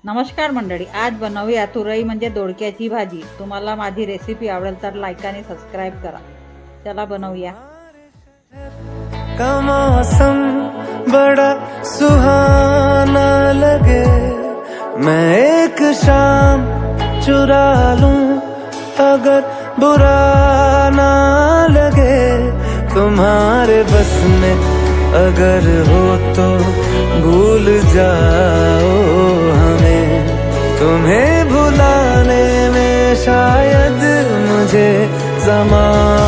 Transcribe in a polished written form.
नमस्कार मंडळी, आज बनवूया तुरई म्हणजे दोडक्याची भाजी। तुम्हाला माझी रेसिपी आवडेल तर लाईक आणि सबस्क्राईब करा। चला बनवूया। का मौसम बड़ा सुहाना लगे, मैं एक शाम चुरा लूं अगर बुरा ना लगे। तुम्हारे बस में अगर हो तो भूल जाओ हमें, तुम्हें भुलाने में शायद मुझे ज़माना